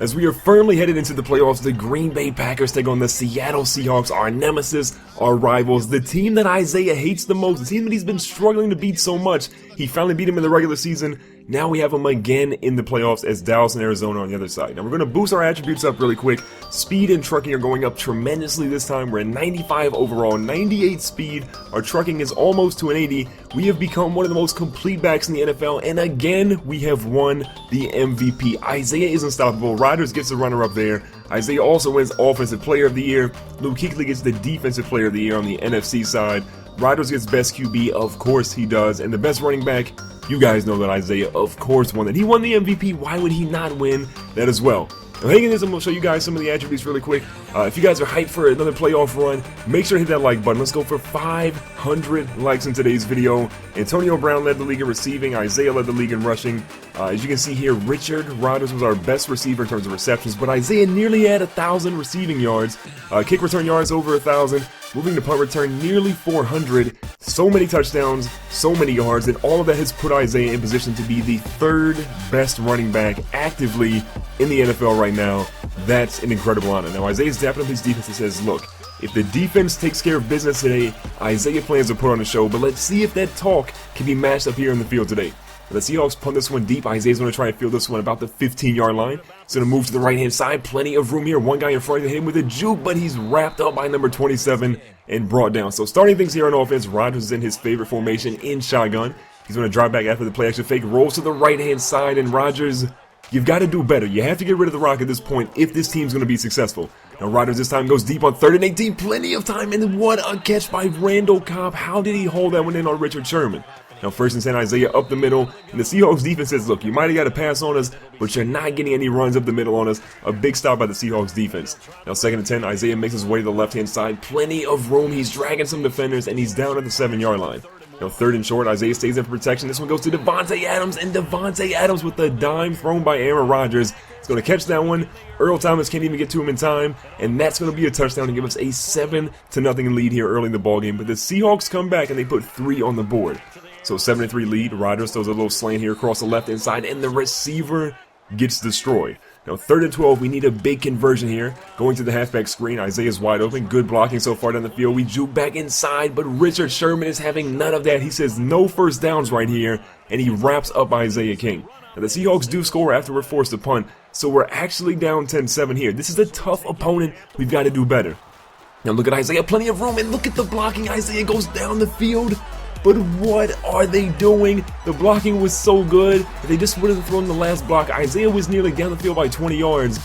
As we are firmly headed into the playoffs, the Green Bay Packers take on the Seattle Seahawks, our nemesis, our rivals, the team that Isaiah hates the most, the team that he's been struggling to beat so much. He finally beat him in the regular season. Now we have him again in the playoffs as Dallas and Arizona on the other side. Now we're going to boost our attributes up really quick. Speed and trucking are going up tremendously this time. We're at 95 overall, 98 speed. Our trucking is almost to an 80. We have become one of the most complete backs in the NFL, and again, we have won the MVP. Isaiah is unstoppable. Rodgers gets the runner-up there. Isaiah also wins Offensive Player of the Year. Luke Kuechly gets the Defensive Player of the Year on the NFC side. Rodgers gets Best QB, of course he does, and the Best Running Back, you guys know that Isaiah, of course, won that. He won the MVP, why would he not win that as well? Now, hanging this, I'm going to show you guys some of the attributes really quick. If you guys are hyped for another playoff run, make sure to hit that like button. Let's go for 500 likes in today's video. Antonio Brown led the league in receiving. Isaiah led the league in rushing. As you can see here, Richard Rodgers was our best receiver in terms of receptions, but Isaiah nearly had 1,000 receiving yards. Kick return yards over 1,000. Moving to punt return, nearly 400. So many touchdowns, so many yards, and all of that has put Isaiah in position to be the third best running back actively in the NFL right now. That's an incredible honor. Now, Isaiah's dapping up his defense and says, look, if the defense takes care of business today, Isaiah plans to put on a show, but let's see if that talk can be matched up here in the field today. The Seahawks punt this one deep. Isaiah's going to try and field this one about the 15-yard line. He's going to move to the right-hand side. Plenty of room here. One guy in front to hit him with a juke, but he's wrapped up by number 27 and brought down. So starting things here on offense, Rodgers is in his favorite formation in shotgun. He's going to drive back after the play action fake. Rolls to the right-hand side, and Rodgers, you've got to do better. You have to get rid of the rock at this point if this team's going to be successful. Now Rodgers this time goes deep on 3rd and 18. Plenty of time, and what a catch by Randall Cobb. How did he hold that one in on Richard Sherman? Now 1st and 10, Isaiah up the middle, and the Seahawks defense says, look, you might have got to pass on us, but you're not getting any runs up the middle on us. A big stop by the Seahawks defense. Now 2nd and 10, Isaiah makes his way to the left-hand side. Plenty of room. He's dragging some defenders, and he's down at the 7-yard line. Now 3rd and short, Isaiah stays in for protection. This one goes to Devontae Adams, and Devontae Adams with the dime thrown by Aaron Rodgers. He's going to catch that one. Earl Thomas can't even get to him in time, and that's going to be a touchdown to give us a 7-0 lead here early in the ballgame. But the Seahawks come back, and they put 3 on the board. So 7-3 lead. Rodgers throws a little slant here across the left-hand side, and the receiver gets destroyed. Now 3rd and 12, we need a big conversion here. Going to the halfback screen, Isaiah's wide open. Good blocking so far down the field. We juke back inside, but Richard Sherman is having none of that. He says no first downs right here, and he wraps up Isaiah King. Now the Seahawks do score after we're forced to punt, so we're actually down 10-7 here. This is a tough opponent. We've got to do better. Now look at Isaiah, plenty of room, and look at the blocking. Isaiah goes down the field. But what are they doing? The blocking was so good. If they just would have thrown the last block, Isaiah was nearly down the field by 20 yards.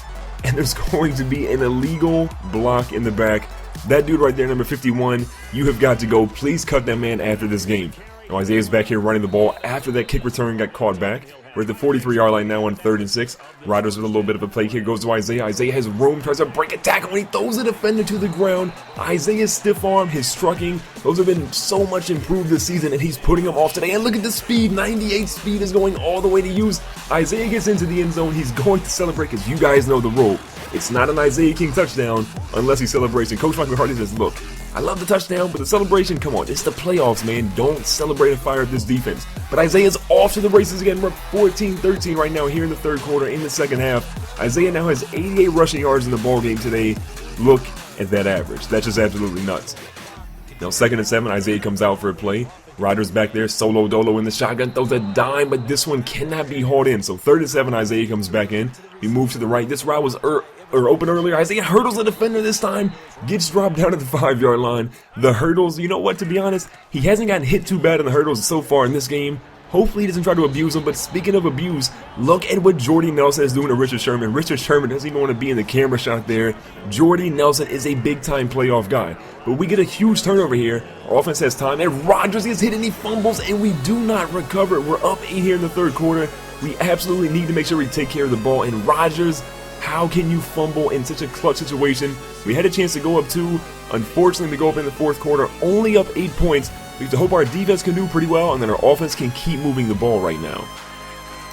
And there's going to be an illegal block in the back. That dude right there, number 51, you have got to go. Please cut that man after this game. Now Isaiah's back here running the ball after that kick return got caught back. We're at the 43-yard line now on 3rd and 6. Rodgers with a little bit of a play here goes to Isaiah. Isaiah has room, tries to break a tackle, and he throws the defender to the ground. Isaiah's stiff arm, his trucking, those have been so much improved this season, and he's putting them off today. And look at the speed, 98 speed is going all the way to use. Isaiah gets into the end zone. He's going to celebrate because you guys know the rule. It's not an Isaiah King touchdown unless he celebrates. And Coach Michael Hardy says, look, I love the touchdown, but the celebration, come on, it's the playoffs, man. Don't celebrate and fire up this defense. But Isaiah's off to the races again. We're 14-13 right now here in the 3rd quarter, in the 2nd half. Isaiah now has 88 rushing yards in the ballgame today. Look at that average. That's just absolutely nuts. Now 2nd and 7, Isaiah comes out for a play. Rodgers back there, solo dolo in the shotgun, throws a dime, but this one cannot be hauled in. So 3rd and 7, Isaiah comes back in. We move to the right. This route was open earlier. Isaiah hurdles the defender this time, gets dropped down at the 5-yard line. The hurdles, you know what, to be honest, he hasn't gotten hit too bad in the hurdles so far in this game. Hopefully he doesn't try to abuse them, but speaking of abuse, look at what Jordy Nelson is doing to Richard Sherman. Richard Sherman doesn't even want to be in the camera shot there. Jordy Nelson is a big-time playoff guy. But we get a huge turnover here. Our offense has time, and Rodgers gets hit and he fumbles, and we do not recover. We're up 8 here in the 3rd quarter. We absolutely need to make sure we take care of the ball, and Rodgers, how can you fumble in such a clutch situation? We had a chance to go up 2. Unfortunately, we go up in the 4th quarter, only up 8 points. We have to hope our defense can do pretty well, and then our offense can keep moving the ball right now.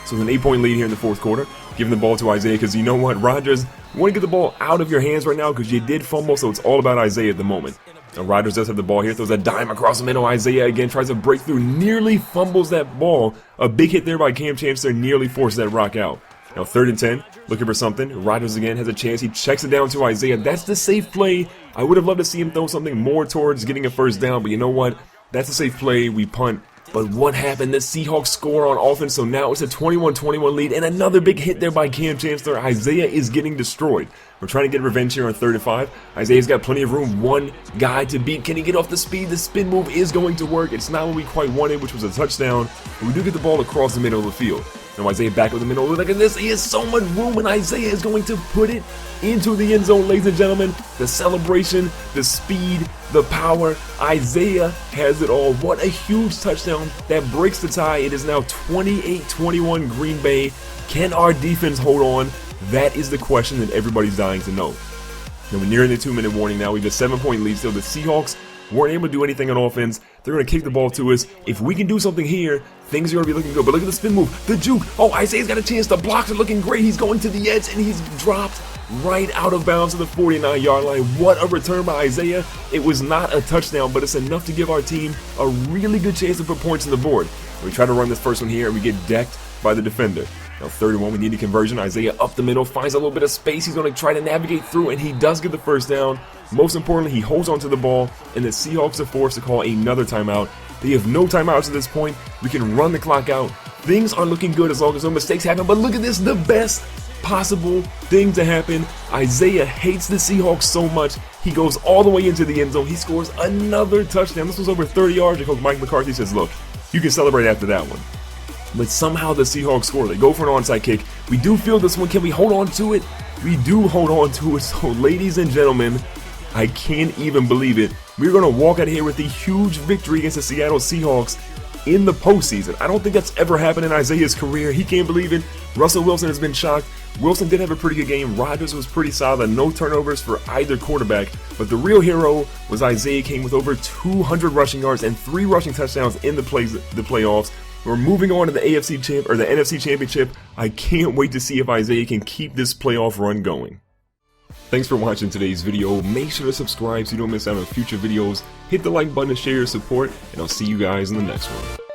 So it's an 8-point lead here in the 4th quarter. Giving the ball to Isaiah because you know what, Rodgers, you want to get the ball out of your hands right now because you did fumble, so it's all about Isaiah at the moment. Now Rodgers does have the ball here, throws a dime across the middle. Isaiah again tries to break through, nearly fumbles that ball. A big hit there by Cam Chancellor nearly forced that rock out. Now 3rd and 10, looking for something. Rodgers again has a chance. He checks it down to Isaiah. That's the safe play. I would have loved to see him throw something more towards getting a first down, but you know what? That's a safe play. We punt. But what happened? The Seahawks score on offense, so now it's a 21-21 lead, and another big hit there by Cam Chancellor. Isaiah is getting destroyed. We're trying to get revenge here on 3rd and 5. Isaiah's got plenty of room. One guy to beat. Can he get off the speed? The spin move is going to work. It's not what we quite wanted, which was a touchdown. But we do get the ball across the middle of the field. Now Isaiah back with the middle. Look at this. He has so much room, and Isaiah is going to put it into the end zone, ladies and gentlemen. The celebration, the speed, the power. Isaiah has it all. What a huge touchdown that breaks the tie. It is now 28-21 Green Bay. Can our defense hold on? That is the question that everybody's dying to know. Now we're nearing the 2-minute warning now. We have a 7-point lead still. The Seahawks weren't able to do anything on offense. They're going to kick the ball to us. If we can do something here, things are going to be looking good. But look at the spin move, the juke. Oh, Isaiah's got a chance. The blocks are looking great. He's going to the edge, and he's dropped right out of bounds to the 49-yard line. What a return by Isaiah. It was not a touchdown, but it's enough to give our team a really good chance to put points on the board. We try to run this first one here, and we get decked by the defender. Now 3rd and 1, we need a conversion. Isaiah up the middle, finds a little bit of space. He's going to try to navigate through, and he does get the first down. Most importantly, he holds onto the ball, and the Seahawks are forced to call another timeout. They have no timeouts at this point. We can run the clock out. Things are looking good as long as no mistakes happen, but look at this, the best possible thing to happen. Isaiah hates the Seahawks so much. He goes all the way into the end zone. He scores another touchdown. This was over 30 yards, and Coach Mike McCarthy says, look, you can celebrate after that one. But somehow the Seahawks score. They go for an onside kick. We do feel this one. Can we hold on to it? We do hold on to it. So, ladies and gentlemen, I can't even believe it. We're going to walk out of here with a huge victory against the Seattle Seahawks in the postseason. I don't think that's ever happened in Isaiah's career. He can't believe it. Russell Wilson has been shocked. Wilson did have a pretty good game. Rodgers was pretty solid. No turnovers for either quarterback. But the real hero was Isaiah. Came with over 200 rushing yards and 3 rushing touchdowns in the playoffs. We're moving on to the NFC Championship. I can't wait to see if Isaiah can keep this playoff run going. Thanks for watching today's video. Make sure to subscribe so you don't miss out on future videos. Hit the like button to share your support, and I'll see you guys in the next one.